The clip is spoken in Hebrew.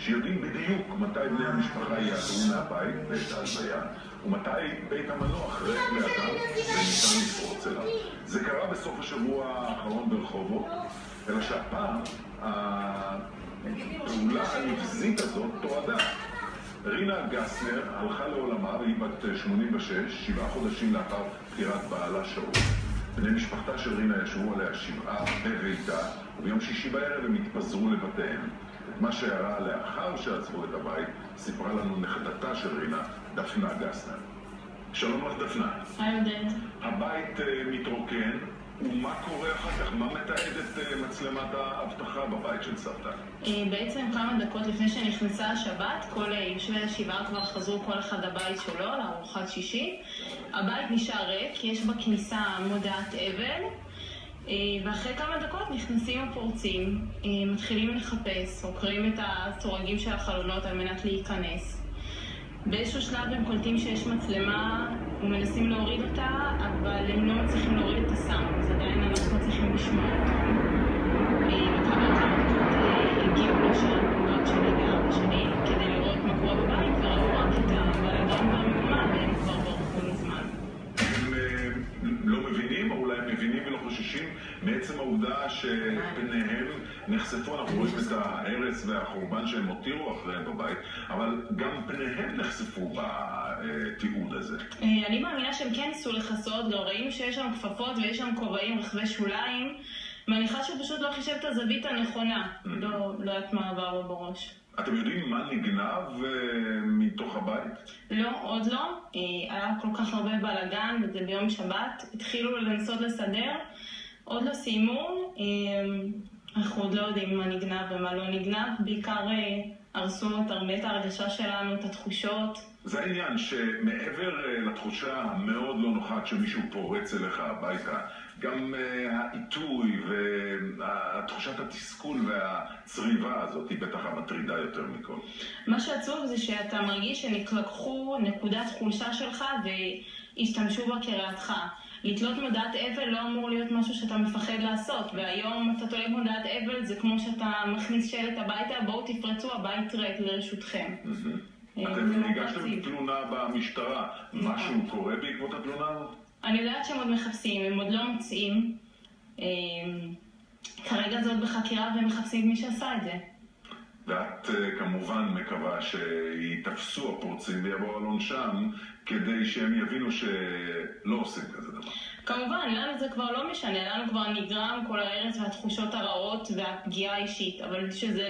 שיודעים בדיוק מתי בני המשפחה יעברו מהבית בעת ההלוויה, ומתי בית המנוח ריק לאדם וניתן לפרוץ אליו. זה קרה בסוף השבוע האחרון ברחובות, אלא שהפעם הפעולה הנבזית הזאת תועדה. רינה גסנר הלכה לעולמה והיא בת 86, 7 חודשים לאחר פטירת בעלה שאול. בני משפחתה של רינה ישבו עליה 7 בביתה, וביום שישי בערב הם התפזרו לבתיהם. את מה שהראה לאחר שעזבו את הבית, סיפרה לנו נכדתה של רינה, דפנה גסנר. שלום לך דפנה. היי עודד. הבית מתרוקן, ומה קורה אחר כך? מה מתעדת מצלמת האבטחה בבית של סבתא? בעצם כמה דקות לפני שנכנסה השבת, כל יושבי השבעה כבר חזרו כל אחד הבית שלו לארוחת שישי. הבית נשאר ריק, יש בכניסה מודעת אבל, ואחרי כמה דקות נכנסים הפורצים, מתחילים לחפש, עוקרים את הסורגים של החלונות על מנת להיכנס. באיזשהו שלב הם קולטים שיש מצלמה ומנסים להוריד אותה, אבל הם לא מצליחים להוריד את הסאונד, אז עדיין אנחנו צריכים לשמוע אותו. וכמה דקות הגיעו לשעות שלי ואבא שלי כדי לראות מה קורה בבית, וראו רק את הבלגן והמהומה, והם כבר ברחו מזמן. הם לא מבינים, או אולי הם מבינים ולא חוששים מעצם העובדה שפניהם נחשפו. אנחנו רואים את ההרס והחורבן שהם הותירו אחריהם בבית, אבל גם פניהם נחשפו בתיעוד הזה. אני מאמינה שהם כן ניסו לחסות, גם ראינו שיש שם כפפות ויש שם כובעים רחבי שוליים, מניחה שהוא פשוט לא חישב את הזווית הנכונה. לא יודעת מה עבר לו בראש. אתם יודעים מה נגנב מתוך הבית? לא, עוד לא. היה כל כך הרבה בלגן, וזה ביום שבת. התחילו לנסות לסדר, עוד לא סיימו. אנחנו עוד לא יודעים מה נגנב ומה לא נגנב. בעיקר הרסו את הרבה את ההרגשה שלנו, את התחושות. זה העניין שמעבר לתחושה המאוד לא נוחה כשמישהו פורץ אליך הביתה, גם העיתוי ותחושת התסכול והצריבה הזאת היא בטח המטרידה יותר מכל. מה שעצוב זה שאתה מרגיש שנקלקחו נקודת חולשה שלך והשתמשו בה כרעתך. לתלות מודעת אבל לא אמור להיות משהו שאתה מפחד לעשות, והיום אתה תולה מודעת אבל זה כמו שאתה מכניס שלט הביתה, בואו תפרצו, הבית ריק לרשותכם. אתם הגשתם תלונה במשטרה, משהו קורה בעקבות התלונה הזאת? אני יודעת שהם עוד מחפשים, הם עוד לא מוצאים. כרגע זה עוד בחקירה והם מחפשים מי שעשה את זה. ואת כמובן מקווה שיתפסו הפורצים ויבואו על עונשם כדי שהם יבינו שלא עושים כזה דבר. כמובן, לנו זה כבר לא משנה, לנו כבר נגרם כל ההרס והתחושות הרעות והפגיעה האישית, אבל שזה